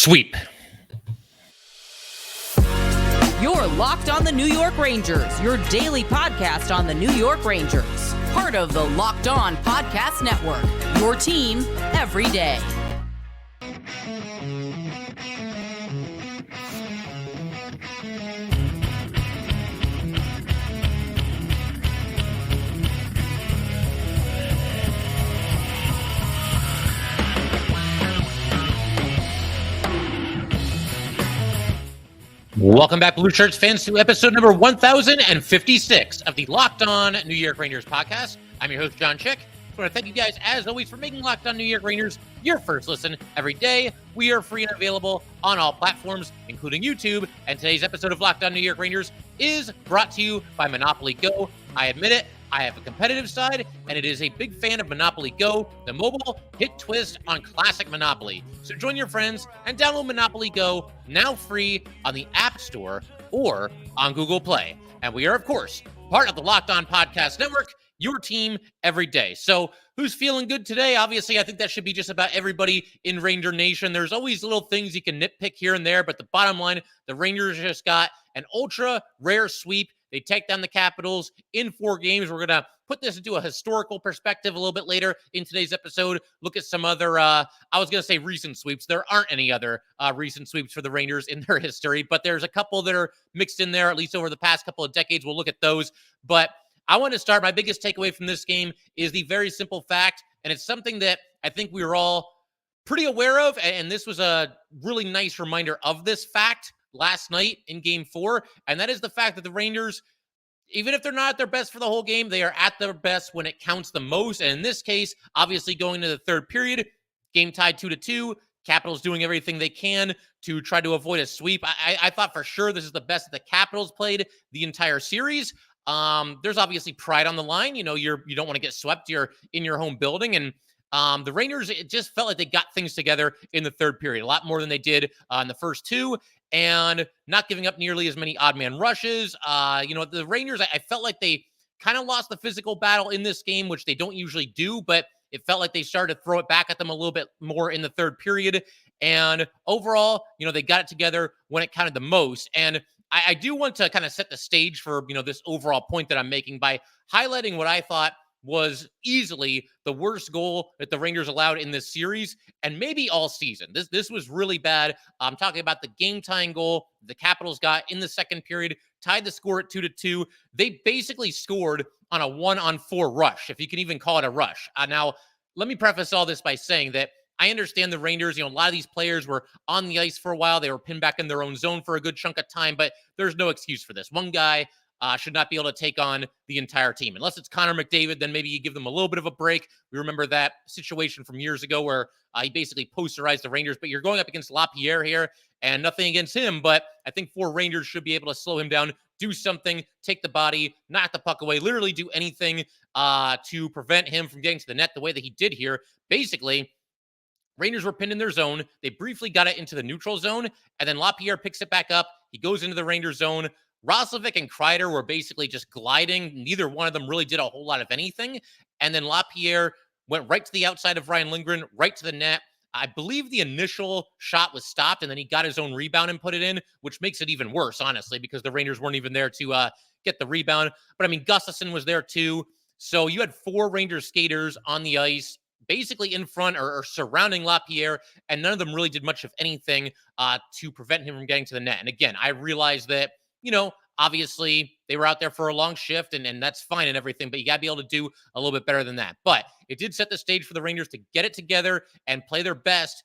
Sweep. You're Locked on the New York Rangers, your daily podcast on the New York Rangers. Part of the Locked On Podcast Network, your team every day. Welcome back, Blue Shirts fans, to episode number 1056 of the Locked On New York Rangers podcast. I'm your host, John Chick. I want to thank you guys, as always, for making Locked On New York Rangers your first listen every day. We are free and available on all platforms, including YouTube. And today's episode of Locked On New York Rangers is brought to you by Monopoly Go. I admit it, I have a competitive side, and it is a big fan of Monopoly Go, the mobile hit twist on classic Monopoly. So join your friends and download Monopoly Go, now free on the App Store or on Google Play. And we are, of course, part of the Locked On Podcast Network, your team every day. So who's feeling good today? Obviously, I think that should be just about everybody in Ranger Nation. There's always little things you can nitpick here and there, but the bottom line, the Rangers just got an ultra rare sweep. They take down the Capitals in 4 games. We're going to put this into a historical perspective a little bit later in today's episode. Look at some other, I was going to say recent sweeps. There aren't any other recent sweeps for the Rangers in their history, but there's a couple that are mixed in there, at least over the past couple of decades. We'll look at those. But I want to start. My biggest takeaway from this game is the very simple fact, and it's something that I think we were all pretty aware of, and this was a really nice reminder of this fact last night in Game 4, and that is the fact that the Rangers, even if they're not at their best for the whole game, they are at their best when it counts the most. And in this case, obviously going to the third period, game tied 2-2, Capitals doing everything they can to try to avoid a sweep. I thought for sure this is the best that the Capitals played the entire series. There's obviously pride on the line. You know, you don't want to get swept. You're in your home building, and the Rangers, it just felt like they got things together in the third period, a lot more than they did in the first 2, and not giving up nearly as many odd man rushes. The Rangers, I felt like they kind of lost the physical battle in this game, which they don't usually do, but it felt like they started to throw it back at them a little bit more in the third period. And overall, they got it together when it counted the most. And I do want to kind of set the stage for, this overall point that I'm making by highlighting what I thought was easily the worst goal that the Rangers allowed in this series and maybe all season. This was really bad. I'm talking about the game-tying goal the Capitals got in the second period, tied the score at 2-2. They basically scored on a 1-on-4 rush, if you can even call it a rush. Now, let me preface all this by saying that I understand the Rangers, a lot of these players were on the ice for a while. They were pinned back in their own zone for a good chunk of time, but there's no excuse for this. One guy should not be able to take on the entire team. Unless it's Connor McDavid, then maybe you give them a little bit of a break. We remember that situation from years ago where he basically posterized the Rangers, but you're going up against LaPierre here, and nothing against him, but I think 4 Rangers should be able to slow him down, do something, take the body, knock the puck away, literally do anything to prevent him from getting to the net the way that he did here. Basically, Rangers were pinned in their zone. They briefly got it into the neutral zone, and then LaPierre picks it back up. He goes into the Rangers zone. Roslovic and Kreider were basically just gliding. Neither one of them really did a whole lot of anything. And then LaPierre went right to the outside of Ryan Lindgren, right to the net. I believe the initial shot was stopped, and then he got his own rebound and put it in, which makes it even worse, honestly, because the Rangers weren't even there to get the rebound. But, Gustafsson was there too. So you had 4 Rangers skaters on the ice, basically in front or surrounding LaPierre, and none of them really did much of anything to prevent him from getting to the net. And again, I realize that, obviously they were out there for a long shift and that's fine and everything, but you got to be able to do a little bit better than that. But it did set the stage for the Rangers to get it together and play their best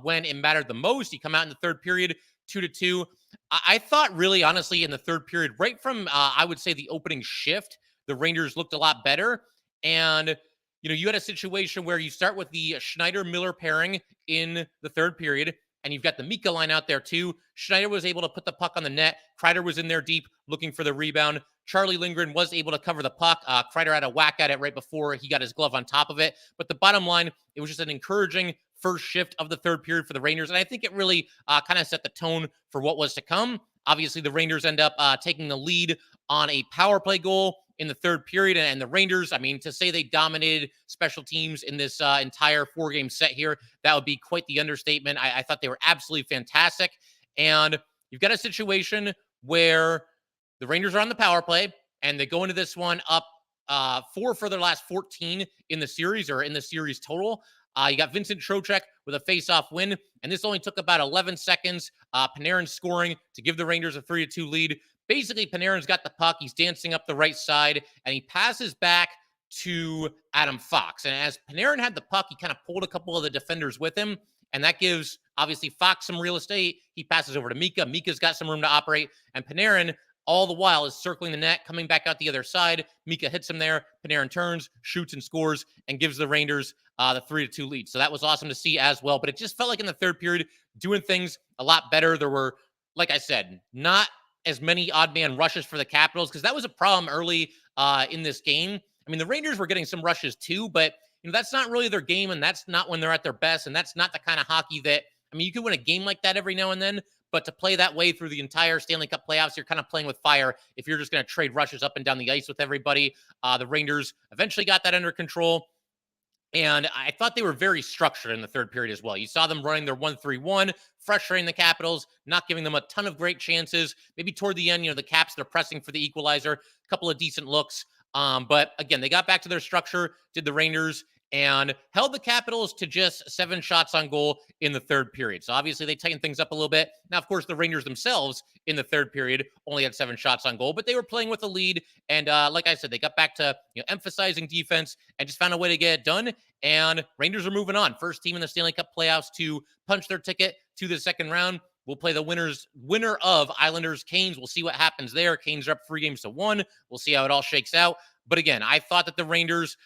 when it mattered the most. You come out in the third period, 2-2. I thought really, honestly, in the third period, right from, I would say, the opening shift, the Rangers looked a lot better. And you had a situation where you start with the Schneider-Miller pairing in the third period, and you've got the Mika line out there too. Schneider was able to put the puck on the net. Kreider was in there deep looking for the rebound. Charlie Lindgren was able to cover the puck. Kreider had a whack at it right before he got his glove on top of it. But the bottom line, it was just an encouraging first shift of the third period for the Rangers. And I think it really kind of set the tone for what was to come. Obviously, the Rangers end up taking the lead on a power play goal in the third period. And the Rangers, I mean, to say they dominated special teams in this entire 4-game set here, that would be quite the understatement. I thought they were absolutely fantastic. And you've got a situation where the Rangers are on the power play and they go into this one up 4 for their last 14 in the series, or in the series total. You got Vincent Trocheck with a face-off win, and this only took about 11 seconds. Panarin scoring to give the Rangers a 3-2 lead. Basically, Panarin's got the puck. He's dancing up the right side, and he passes back to Adam Fox. And as Panarin had the puck, he kind of pulled a couple of the defenders with him, and that gives, obviously, Fox some real estate. He passes over to Mika. Mika's got some room to operate, and Panarin, all the while, is circling the net, coming back out the other side. Mika hits him there. Panarin turns, shoots, and scores, and gives the Rangers the 3-2 lead. So that was awesome to see as well. But it just felt like in the third period, doing things a lot better. There were, like I said, not as many odd man rushes for the Capitals, because that was a problem early in this game. I mean, the Rangers were getting some rushes too, but that's not really their game, and that's not when they're at their best, and that's not the kind of hockey that, I mean, you could win a game like that every now and then, but to play that way through the entire Stanley Cup playoffs, you're kind of playing with fire if you're just going to trade rushes up and down the ice with everybody. The Rangers eventually got that under control, and I thought they were very structured in the third period as well. You saw them running their 1-3-1, frustrating the Capitals, not giving them a ton of great chances. Maybe toward the end, the Caps, they're pressing for the equalizer, a couple of decent looks. But again, they got back to their structure, did the Rangers, and held the Capitals to just 7 shots on goal in the third period. So obviously they tightened things up a little bit. Now, of course, the Rangers themselves in the third period only had 7 shots on goal, but they were playing with a lead. And like I said, they got back to emphasizing defense and just found a way to get it done. And Rangers are moving on. First team in the Stanley Cup playoffs to punch their ticket to the second round. We'll play the winner of Islanders Canes. We'll see what happens there. Canes are up 3-1. We'll see how it all shakes out. But again, I thought that the Rangers,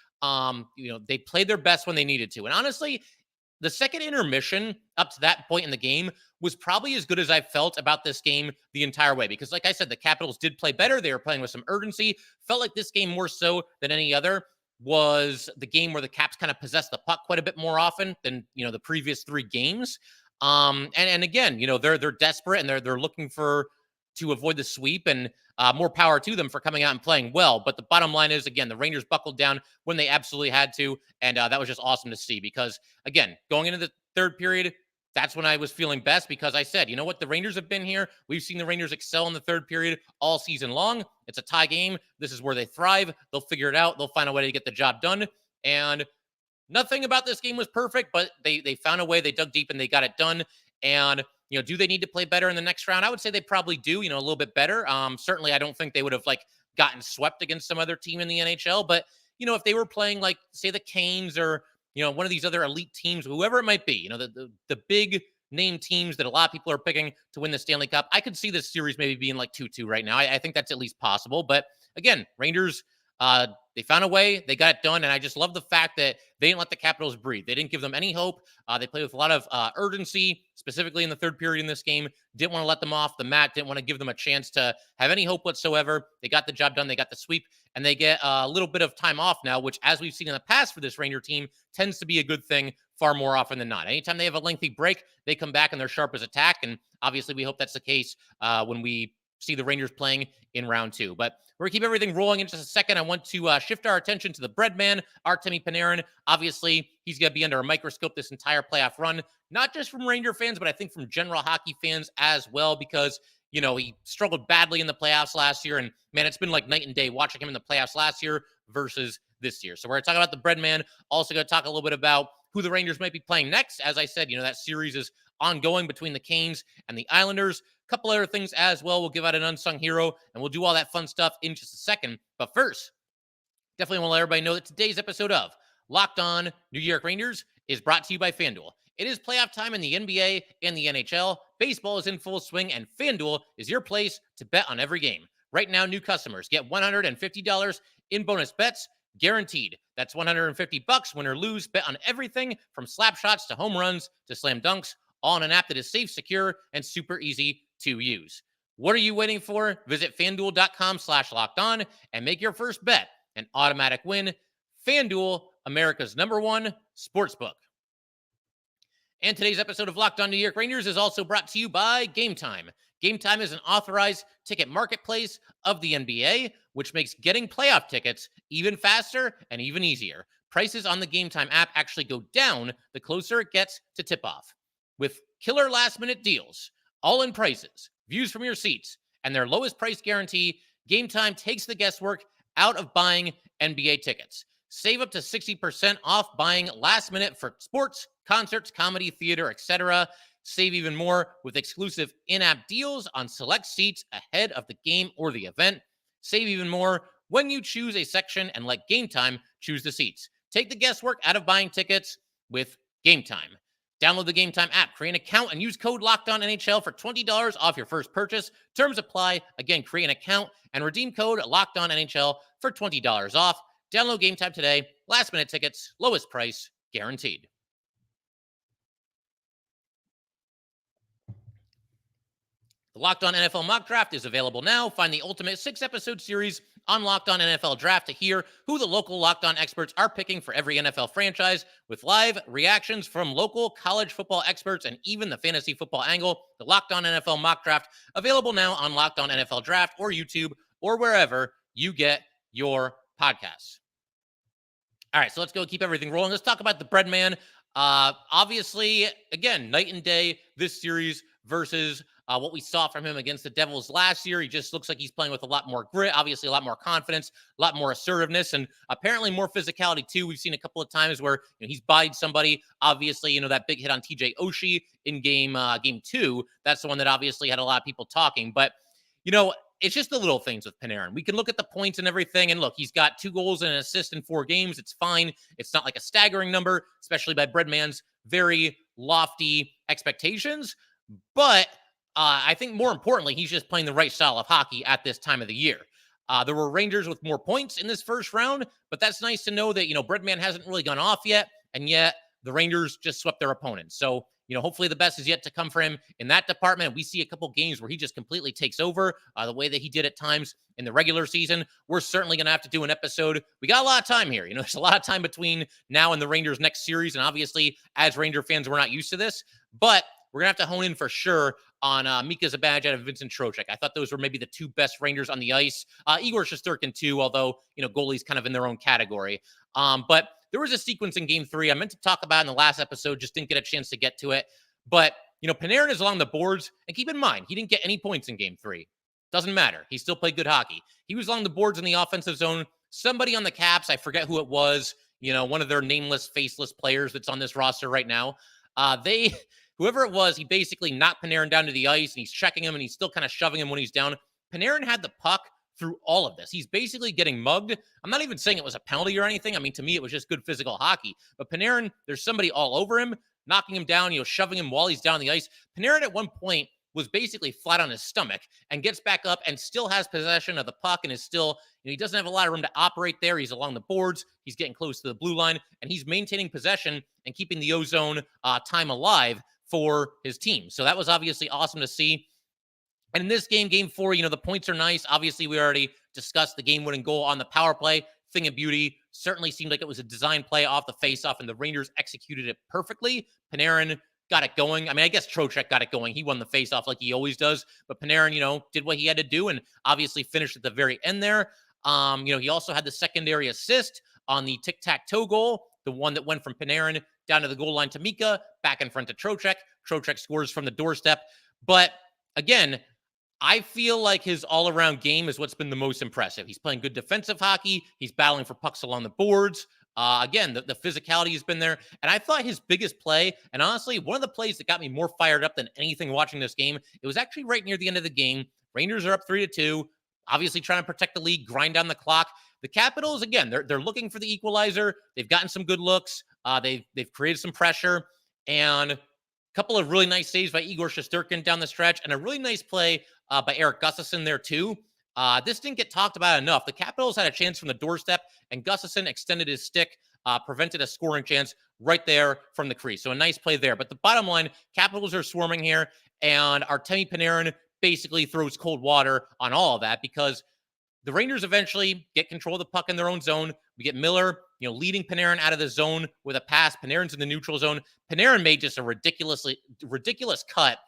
they played their best when they needed to. And honestly, the second intermission up to that point in the game was probably as good as I felt about this game the entire way. Because like I said, the Capitals did play better. They were playing with some urgency. Felt like this game more so than any other was the game where the Caps kind of possessed the puck quite a bit more often than, the previous 3 games. And again, they're desperate and they're looking to avoid the sweep, and more power to them for coming out and playing well. But the bottom line is, again, the Rangers buckled down when they absolutely had to, and that was just awesome to see because, again, going into the third period, that's when I was feeling best because I said, you know what, the Rangers have been here. We've seen the Rangers excel in the third period all season long. It's a tie game. This is where they thrive. They'll figure it out. They'll find a way to get the job done. And nothing about this game was perfect, but they found a way. They dug deep and they got it done. And do they need to play better in the next round? I would say they probably do, a little bit better. Certainly, I don't think they would have gotten swept against some other team in the NHL. But, if they were playing say the Canes or, one of these other elite teams, whoever it might be, the big name teams that a lot of people are picking to win the Stanley Cup, I could see this series maybe being 2-2 right now. I think that's at least possible. But again, Rangers, they found a way, they got it done, and I just love the fact that they didn't let the Capitals breathe. They didn't give them any hope. They played with a lot of urgency, specifically in the third period in this game. Didn't want to let them off the mat, didn't want to give them a chance to have any hope whatsoever. They got the job done, they got the sweep, and they get a little bit of time off now, which, as we've seen in the past for this Ranger team, tends to be a good thing far more often than not. Anytime they have a lengthy break, they come back and they're sharp as attack, and obviously we hope that's the case when we see the Rangers playing in round 2. But we're going to keep everything rolling in just a second. I want to shift our attention to the bread man, Artemi Panarin. Obviously, he's going to be under a microscope this entire playoff run, not just from Ranger fans, but I think from general hockey fans as well, because, he struggled badly in the playoffs last year. And, man, it's been like night and day watching him in the playoffs last year versus this year. So we're going to talk about the bread man. Also going to talk a little bit about who the Rangers might be playing next. As I said, that series is ongoing between the Canes and the Islanders. Couple other things as well. We'll give out an unsung hero, and we'll do all that fun stuff in just a second. But first, definitely want to let everybody know that today's episode of Locked On New York Rangers is brought to you by FanDuel. It is playoff time in the NBA and the NHL. Baseball is in full swing, and FanDuel is your place to bet on every game. Right now, new customers get $150 in bonus bets guaranteed. That's $150 win or lose. Bet on everything from slap shots to home runs to slam dunks, all on an app that is safe, secure, and super easy to use. What are you waiting for? Visit FanDuel.com/lockedon and make your first bet an automatic win. FanDuel, America's #1 sportsbook. And today's episode of Locked On New York Rangers is also brought to you by Gametime. Gametime is an authorized ticket marketplace of the NBA, which makes getting playoff tickets even faster and even easier. Prices on the Gametime app actually go down the closer it gets to tip-off. With killer last-minute deals, all-in prices, views from your seats, and their lowest price guarantee, Gametime takes the guesswork out of buying NBA tickets. Save up to 60% off buying last minute for sports, concerts, comedy, theater, etc. Save even more with exclusive in-app deals on select seats ahead of the game or the event. Save even more when you choose a section and let Gametime choose the seats. Take the guesswork out of buying tickets with Gametime. Download the Gametime app, create an account, and use code LOCKEDONNHL for $20 off your first purchase. Terms apply. Again, create an account and redeem code LOCKEDONNHL for $20 off. Download Gametime today. Last-minute tickets, lowest price, guaranteed. The Locked On NFL Mock Draft is available now. Find the ultimate 6-episode series on Locked On NFL Draft to hear who the local Locked On experts are picking for every NFL franchise, with live reactions from local college football experts and even the fantasy football angle. The Locked On NFL Mock Draft, available now on Locked On NFL Draft or YouTube or wherever you get your podcasts. All right, so let's go keep everything rolling. Let's talk about the bread man. Obviously, again, night and day, this series versus what we saw from him against the Devils last year. He just looks like he's playing with a lot more grit, obviously a lot more confidence, a lot more assertiveness, and apparently more physicality too. We've seen a couple of times where he's bodied somebody. Obviously, that big hit on TJ Oshie in game 2. That's the one that obviously had a lot of people talking. But, it's just the little things with Panarin. We can look at the points and everything, and look, he's got 2 goals and an assist in 4 games. It's fine. It's not like a staggering number, especially by Breadman's very lofty expectations. But I think more importantly, he's just playing the right style of hockey at this time of the year. There were Rangers with more points in this first round, but that's nice to know that, Breadman hasn't really gone off yet, and yet the Rangers just swept their opponents. So, hopefully the best is yet to come for him in that department. We see a couple games where he just completely takes over the way that he did at times in the regular season. We're certainly going to have to do an episode. We got a lot of time here. There's a lot of time between now and the Rangers' next series. And obviously, as Ranger fans, we're not used to this. But we're going to have to hone in for sure on Mika Zibanejad and Vincent Trocheck. I thought those were maybe the 2 best Rangers on the ice. Igor Shesterkin, too, although, goalies kind of in their own category. But there was a sequence in Game 3 I meant to talk about in the last episode, just didn't get a chance to get to it. But, Panarin is along the boards. And keep in mind, he didn't get any points in Game 3. Doesn't matter. He still played good hockey. He was along the boards in the offensive zone. Somebody on the Caps, I forget who it was, one of their nameless, faceless players that's on this roster right now. Whoever it was, he basically knocked Panarin down to the ice, and he's checking him, and he's still kind of shoving him when he's down. Panarin had the puck through all of this. He's basically getting mugged. I'm not even saying it was a penalty or anything. I mean, to me, it was just good physical hockey. But Panarin, there's somebody all over him, knocking him down, shoving him while he's down the ice. Panarin at one point was basically flat on his stomach and gets back up and still has possession of the puck and is still, he doesn't have a lot of room to operate there. He's along the boards. He's getting close to the blue line, and he's maintaining possession and keeping the ozone time alive for his team. So that was obviously awesome to see. And in this game, Game 4, the points are nice. Obviously, we already discussed the game-winning goal on the power play. Thing of beauty. Certainly seemed like it was a design play off the faceoff, and the Rangers executed it perfectly. Panarin got it going. I mean, I guess Trocheck got it going. He won the faceoff like he always does. But Panarin, did what he had to do and obviously finished at the very end there. He also had the secondary assist on the tic-tac-toe goal, the one that went from Panarin down to the goal line to Mika, back in front to Trocheck. Trocheck scores from the doorstep. But again, I feel like his all-around game is what's been the most impressive. He's playing good defensive hockey. He's battling for pucks along the boards. Again, the physicality has been there. And I thought his biggest play, and honestly, one of the plays that got me more fired up than anything watching this game, it was actually right near the end of the game. Rangers are up 3-2, obviously trying to protect the lead, grind down the clock. The Capitals, again, they're looking for the equalizer. They've gotten some good looks. They've created some pressure. And a couple of really nice saves by Igor Shesterkin down the stretch, and a really nice play by Erik Gustafsson there too. This didn't get talked about enough. The Capitals had a chance from the doorstep, and Gustafsson extended his stick, prevented a scoring chance right there from the crease. So a nice play there. But the bottom line, Capitals are swarming here, and Artemi Panarin basically throws cold water on all of that, because the Rangers eventually get control of the puck in their own zone. We get Miller, leading Panarin out of the zone with a pass. Panarin's in the neutral zone. Panarin made just a ridiculous cut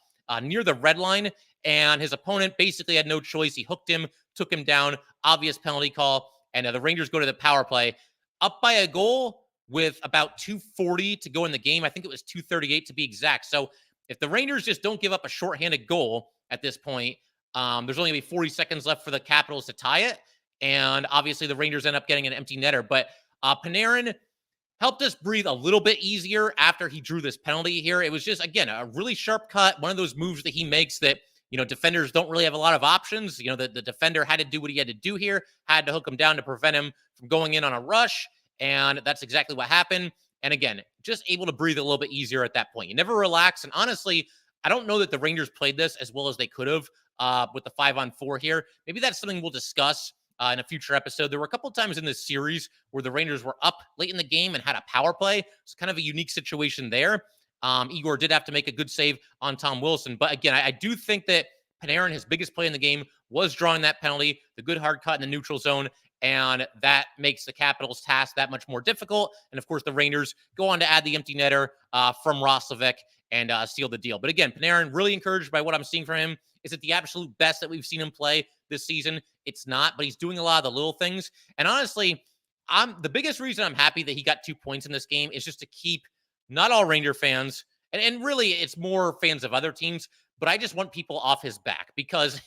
near the red line, and his opponent basically had no choice. He hooked him, took him down, obvious penalty call, and the Rangers go to the power play, up by a goal with about 2:40 to go in the game. I think it was 2:38 to be exact. So if the Rangers just don't give up a shorthanded goal at this point, there's only going to be 40 seconds left for the Capitals to tie it. And obviously the Rangers end up getting an empty netter. But Panarin helped us breathe a little bit easier after he drew this penalty here. It was just, again, a really sharp cut. One of those moves that he makes that, defenders don't really have a lot of options. The defender had to do what he had to do here, had to hook him down to prevent him from going in on a rush. And that's exactly what happened. And again, just able to breathe a little bit easier at that point. You never relax. And honestly, I don't know that the Rangers played this as well as they could have with the 5-on-4 here. Maybe that's something we'll discuss in a future episode. There were a couple times in this series where the Rangers were up late in the game and had a power play. It's kind of a unique situation there. Igor did have to make a good save on Tom Wilson. But again, I do think that Panarin, his biggest play in the game, was drawing that penalty, the good hard cut in the neutral zone. And that makes the Capitals' task that much more difficult. And of course, the Rangers go on to add the empty netter from Roslovic and seal the deal. But again, Panarin, really encouraged by what I'm seeing from him. Is it the absolute best that we've seen him play this season? It's not, but he's doing a lot of the little things. And honestly, the biggest reason I'm happy that he got 2 points in this game is just to keep not all Ranger fans, and really it's more fans of other teams, but I just want people off his back because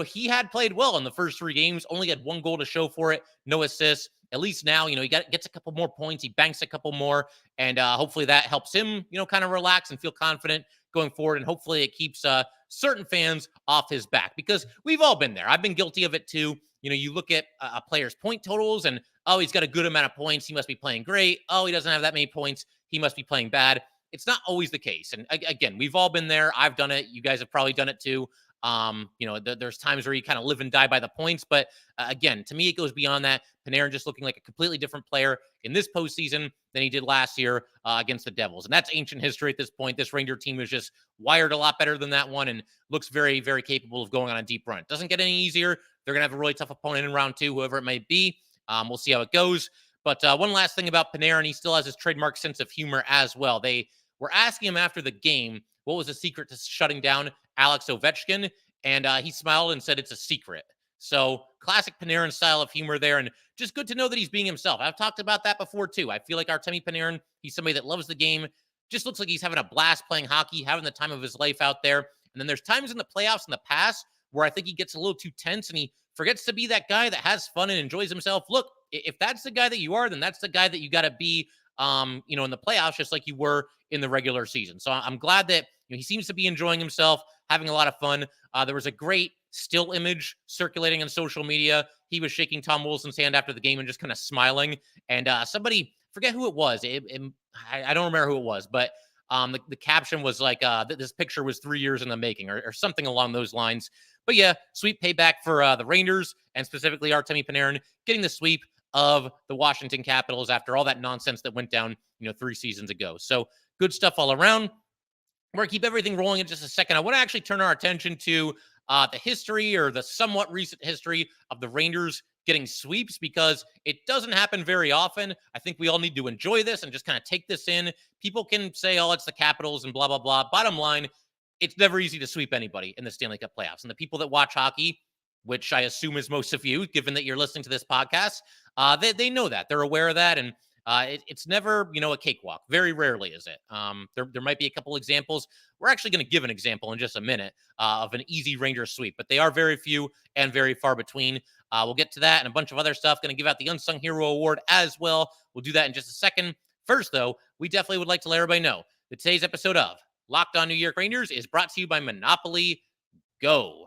he had played well in the first 3 games, only had 1 goal to show for it, no assists. At least now, he gets a couple more points. He banks a couple more, and hopefully that helps him, kind of relax and feel confident going forward. And hopefully it keeps certain fans off his back because we've all been there. I've been guilty of it too. You look at a player's point totals and, oh, he's got a good amount of points. He must be playing great. Oh, he doesn't have that many points. He must be playing bad. It's not always the case. And again, we've all been there. I've done it. You guys have probably done it too. There's times where you kind of live and die by the points, but again, to me, it goes beyond that. Panarin just looking like a completely different player in this postseason than he did last year against the Devils. And that's ancient history at this point. This Ranger team is just wired a lot better than that one and looks very, very capable of going on a deep run. It doesn't get any easier. They're going to have a really tough opponent in round 2, whoever it may be. We'll see how it goes. But one last thing about Panarin, he still has his trademark sense of humor as well. They were asking him after the game, what was the secret to shutting down Alex Ovechkin? And he smiled and said it's a secret. So classic Panarin style of humor there. And just good to know that he's being himself. I've talked about that before too. I feel like Artemi Panarin, he's somebody that loves the game. Just looks like he's having a blast playing hockey, having the time of his life out there. And then there's times in the playoffs in the past where I think he gets a little too tense and he forgets to be that guy that has fun and enjoys himself. Look, if that's the guy that you are, then that's the guy that you got to be, in the playoffs, just like you were in the regular season. So I'm glad that he seems to be enjoying himself, having a lot of fun. There was a great still image circulating on social media. He was shaking Tom Wilson's hand after the game and just kind of smiling. And somebody, forget who it was. I don't remember who it was, but the caption was like, this picture was 3 years in the making or something along those lines. But yeah, sweep payback for the Rangers and specifically Artemi Panarin getting the sweep of the Washington Capitals after all that nonsense that went down, 3 seasons ago. So good stuff all around. We're going to keep everything rolling in just a second. I want to actually turn our attention to the history or the somewhat recent history of the Rangers getting sweeps because it doesn't happen very often. I think we all need to enjoy this and just kind of take this in. People can say, oh, it's the Capitals and blah, blah, blah. Bottom line, it's never easy to sweep anybody in the Stanley Cup playoffs. And the people that watch hockey, which I assume is most of you, given that you're listening to this podcast, they know that. They're aware of that. And it's never, a cakewalk. Very rarely is it. There might be a couple examples. We're actually going to give an example in just a minute of an easy Ranger sweep, but they are very few and very far between. We'll get to that and a bunch of other stuff. Going to give out the Unsung Hero Award as well. We'll do that in just a second. First, though, we definitely would like to let everybody know that today's episode of Locked On New York Rangers is brought to you by Monopoly Go.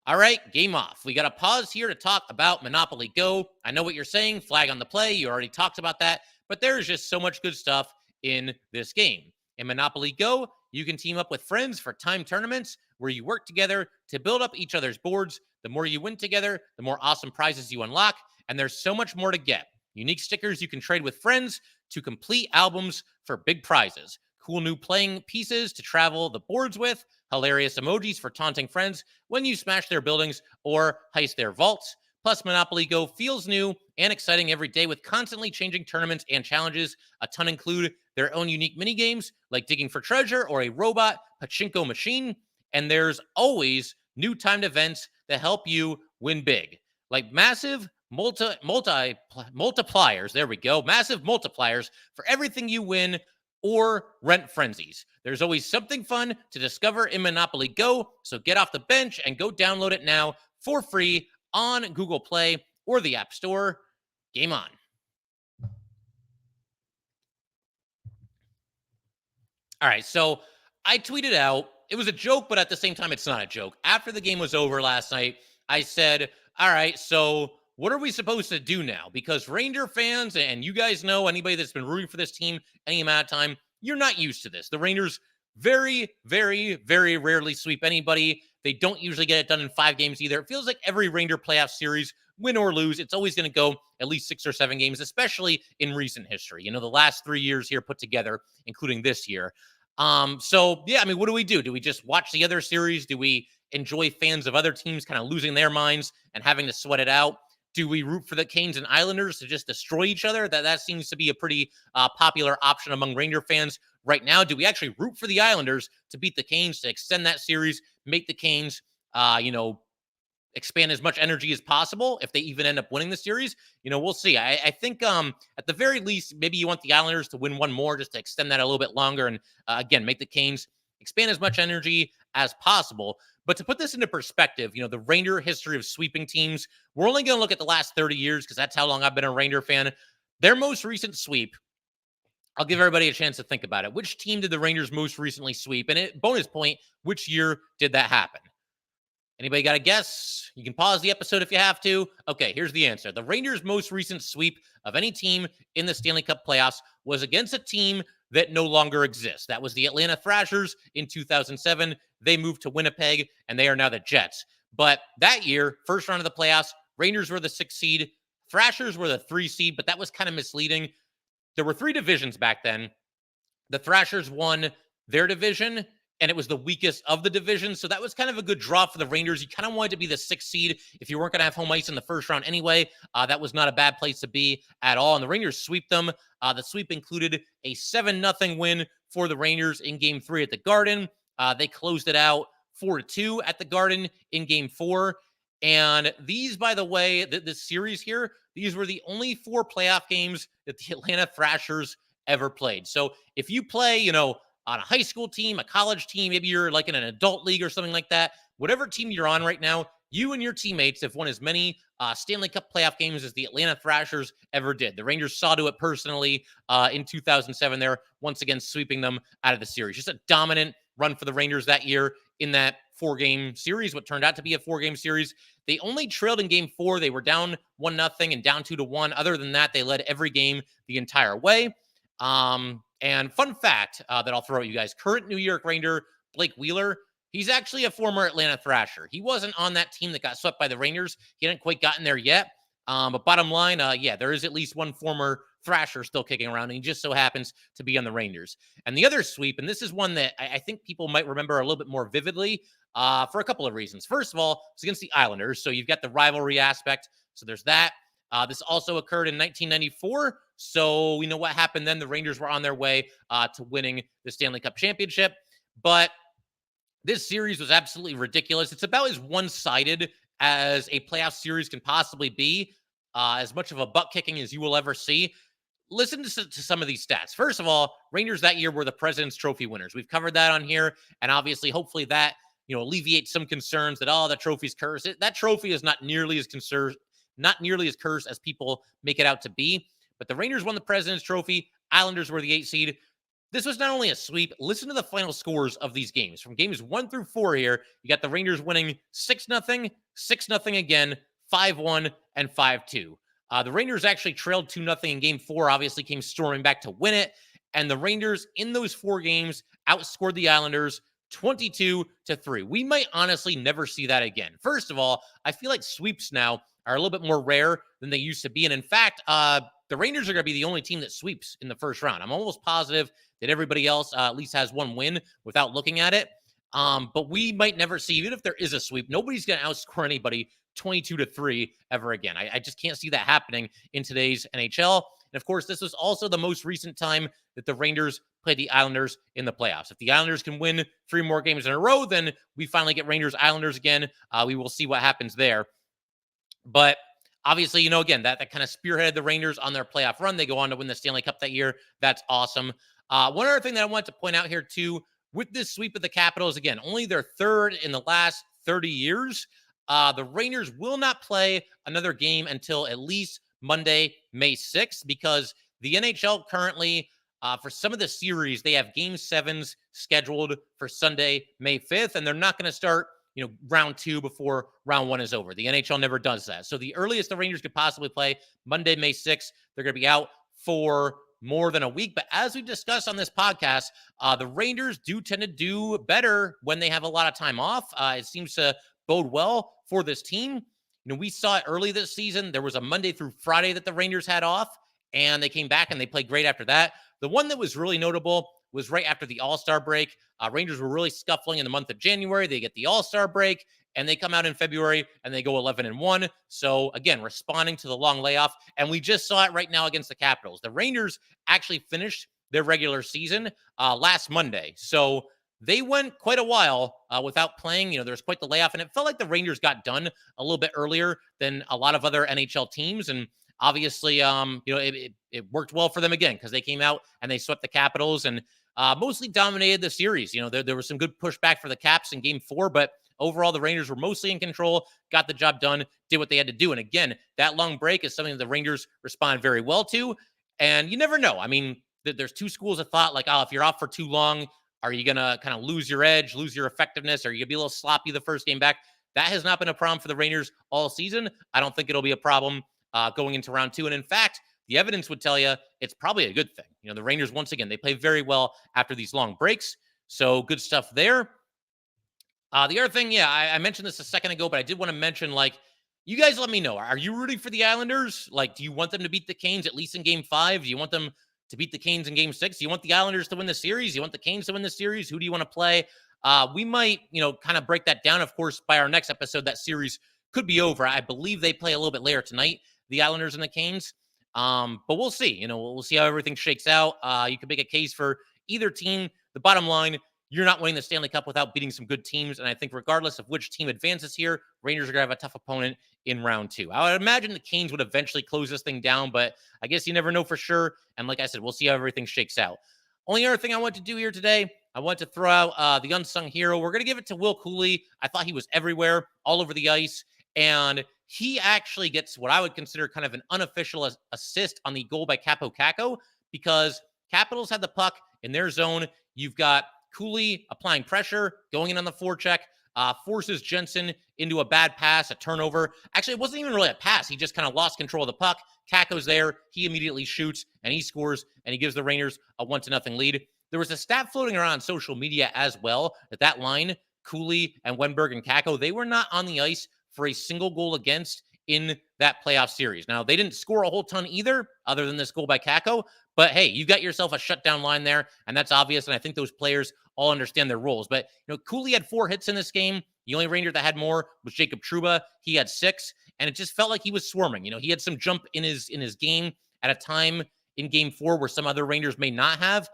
All right, game off. We got to pause here to talk about Monopoly Go. I know what you're saying, flag on the play. You already talked about that, but there's just so much good stuff in this game. In Monopoly Go, you can team up with friends for time tournaments where you work together to build up each other's boards. The more you win together, the more awesome prizes you unlock, and there's so much more to get. Unique stickers you can trade with friends to complete albums for big prizes. Cool new playing pieces to travel the boards with, hilarious emojis for taunting friends when you smash their buildings or heist their vaults, Plus, Monopoly Go feels new and exciting every day with constantly changing tournaments and challenges. A ton include their own unique mini games like digging for treasure or a robot pachinko machine. And there's always new timed events that help you win big, like massive multipliers. There we go. Massive multipliers for everything you win or rent frenzies. There's always something fun to discover in Monopoly Go. So get off the bench and go download it now for free on Google Play or the App Store. Game on. All right, so I tweeted out, it was a joke, but at the same time, it's not a joke. After the game was over last night, I said, all right, so what are we supposed to do now? Because Ranger fans, and you guys know, anybody that's been rooting for this team any amount of time, you're not used to this. The Rangers very, very, very rarely sweep anybody. They don't usually get it done in 5 games either. It feels like every Ranger playoff series, win or lose, it's always going to go at least 6 or 7 games, especially in recent history. You know, the last 3 years here put together, including this year. So yeah, I mean, what do we do? Do we just watch the other series? Do we enjoy fans of other teams kind of losing their minds and having to sweat it out? Do we root for the Canes and Islanders to just destroy each other? That seems to be a pretty popular option among Ranger fans right now. Do we actually root for the Islanders to beat the Canes, to extend that series, make the Canes, expand as much energy as possible if they even end up winning the series? You know, we'll see. I think at the very least, maybe you want the Islanders to win one more just to extend that a little bit longer and, again, make the Canes expand as much energy as possible. But to put this into perspective, you know, the Ranger history of sweeping teams, we're only going to look at the last 30 years because that's how long I've been a Ranger fan. Their most recent sweep, I'll give everybody a chance to think about it. Which team did the Rangers most recently sweep? And bonus point, which year did that happen? Anybody got a guess? You can pause the episode if you have to. Okay, here's the answer. The Rangers' most recent sweep of any team in the Stanley Cup playoffs was against a team that no longer exists. That was the Atlanta Thrashers in 2007. They moved to Winnipeg, and they are now the Jets. But that year, first round of the playoffs, Rangers were the 6th seed. Thrashers were the 3 seed, but that was kind of misleading. There were 3 divisions back then. The Thrashers won their division, and it was the weakest of the divisions. So that was kind of a good draw for the Rangers. You kind of wanted to be the 6th seed if you weren't going to have home ice in the first round anyway. That was not a bad place to be at all. And the Rangers sweep them. The sweep included a 7-0 win for the Rangers in Game 3 at the Garden. They closed it out 4-2 at the Garden in Game 4. And these, by the way, this series here, these were the only 4 playoff games that the Atlanta Thrashers ever played. So if you play, you know, on a high school team, a college team, maybe you're like in an adult league or something like that, whatever team you're on right now, you and your teammates have won as many Stanley Cup playoff games as the Atlanta Thrashers ever did. The Rangers saw to it personally in 2007 there, once again sweeping them out of the series. Just a dominant run for the Rangers that year in that 4-game series, what turned out to be a 4-game series. They only trailed in Game 4. They were down 1-0 and down 2-1. Other than that, they led every game the entire way. And fun fact that I'll throw at you guys, current New York Ranger Blake Wheeler, he's actually a former Atlanta Thrasher. He wasn't on that team that got swept by the Rangers. He hadn't quite gotten there yet. But bottom line, yeah, there is at least one former Thrasher still kicking around, and he just so happens to be on the Rangers. And the other sweep, and this is one that I think people might remember a little bit more vividly for a couple of reasons. First of all, it's against the Islanders, so you've got the rivalry aspect. So there's that. This also occurred in 1994. So we know what happened then. The Rangers were on their way to winning the Stanley Cup championship. But this series was absolutely ridiculous. It's about as one-sided as a playoff series can possibly be, as much of a butt kicking as you will ever see. Listen to some of these stats. First of all, Rangers that year were the President's Trophy winners. We've covered that on here. And obviously, hopefully that, you know, alleviates some concerns that, oh, the trophy's cursed. That trophy is not nearly as cursed as people make it out to be. But the Rangers won the President's Trophy. Islanders were the 8th seed. This was not only a sweep. Listen to the final scores of these games. From games 1 through 4 here, you got the Rangers winning 6-0, 6-0 again, 5-1, and 5-2. The Rangers actually trailed 2-0 in Game 4, obviously came storming back to win it. And the Rangers in those 4 games outscored the Islanders 22-3. We might honestly never see that again. First of all, I feel like sweeps now are a little bit more rare than they used to be. And in fact, the Rangers are going to be the only team that sweeps in the first round. I'm almost positive that everybody else at least has one win without looking at it. But we might never see, even if there is a sweep, nobody's going to outscore anybody 22-3 ever again. I just can't see that happening in today's NHL. And of course, this was also the most recent time that the Rangers played the Islanders in the playoffs. If the Islanders can win 3 more games in a row, then we finally get Rangers-Islanders again. We will see what happens there. But obviously, again, that kind of spearheaded the Rangers on their playoff run. They go on to win the Stanley Cup that year. That's awesome. One other thing that I want to point out here, too, with this sweep of the Capitals, again, only their third in the last 30 years. The Rangers will not play another game until at least Monday, May 6th, because the NHL currently, for some of the series, they have Game 7s scheduled for Sunday, May 5th, and they're not going to start round 2 before round 1 is over. The NHL never does that. So the earliest the Rangers could possibly play, Monday, May 6th, they're going to be out for more than a week. But as we've discussed on this podcast, the Rangers do tend to do better when they have a lot of time off. It seems to bode well for this team. We saw it early this season. There was a Monday through Friday that the Rangers had off, and they came back and they played great after that. The one that was really notable was right after the All-Star break. Rangers were really scuffling in the month of January. They get the All-Star break, and they come out in February, and they go 11-1. So, again, responding to the long layoff. And we just saw it right now against the Capitals. The Rangers actually finished their regular season last Monday. So they went quite a while without playing. There was quite the layoff, and it felt like the Rangers got done a little bit earlier than a lot of other NHL teams. And obviously, it worked well for them again because they came out and they swept the Capitals and mostly dominated the series. There was some good pushback for the Caps in Game 4, but overall, the Rangers were mostly in control, got the job done, did what they had to do. And again, that long break is something that the Rangers respond very well to. And you never know. I mean, there's 2 schools of thought, like, if you're off for too long, are you going to kind of lose your edge, lose your effectiveness? Are you going to be a little sloppy the first game back? That has not been a problem for the Rangers all season. I don't think it'll be a problem going into round 2. And in fact, the evidence would tell you it's probably a good thing. The Rangers, once again, they play very well after these long breaks. So good stuff there. The other thing, I mentioned this a second ago, but I did want to mention, you guys let me know. Are you rooting for the Islanders? Do you want them to beat the Canes at least in Game 5? Do you want them to beat the Canes in Game 6? Do you want the Islanders to win the series? Do you want the Canes to win the series? Who do you want to play? We might, kind of break that down. Of course, by our next episode, that series could be over. I believe they play a little bit later tonight, the Islanders and the Canes. But we'll see. We'll see how everything shakes out. You can make a case for either team. The bottom line, you're not winning the Stanley Cup without beating some good teams. And I think regardless of which team advances here, Rangers are going to have a tough opponent in round 2. I would imagine the Canes would eventually close this thing down, but I guess you never know for sure. And like I said, we'll see how everything shakes out. Only other thing I want to do here today, I want to throw out the unsung hero. We're going to give it to Will Cuylle. I thought he was everywhere, all over the ice. And he actually gets what I would consider kind of an unofficial assist on the goal by Kaapo Kakko, because Capitals had the puck in their zone. You've got Cuylle applying pressure, going in on the forecheck, forces Jensen into a bad pass, a turnover. Actually, it wasn't even really a pass. He just kind of lost control of the puck. Kakko's there. He immediately shoots, and he scores, and he gives the Rangers a 1-0 lead. There was a stat floating around on social media as well that line, Cuylle and Wenberg and Kakko, they were not on the ice for a single goal against in that playoff series. Now, they didn't score a whole ton either, other than this goal by Kakko. But hey, you've got yourself a shutdown line there, and that's obvious. And I think those players all understand their roles. But Cuylle had 4 hits in this game. The only Ranger that had more was Jacob Trouba. He had 6, and it just felt like he was swarming. He had some jump in his game at a time in Game 4 where some other Rangers may not have.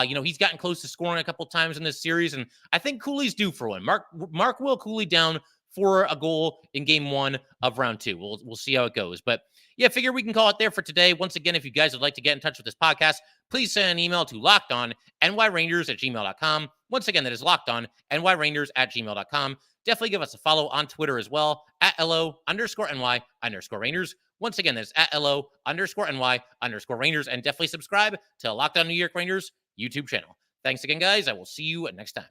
He's gotten close to scoring a couple times in this series, and I think Cuyle's due for one. Mark Will Cuylle down for a goal in Game 1 of round 2. We'll see how it goes. But yeah, figure we can call it there for today. Once again, if you guys would like to get in touch with this podcast, please send an email to lockedonnyrangers@gmail.com. Once again, that is lockedonnyrangers@gmail.com. Definitely give us a follow on Twitter as well, @LO_NY_Rangers. Once again, that's @LO_NY_Rangers. And definitely subscribe to Locked On New York Rangers YouTube channel. Thanks again, guys. I will see you next time.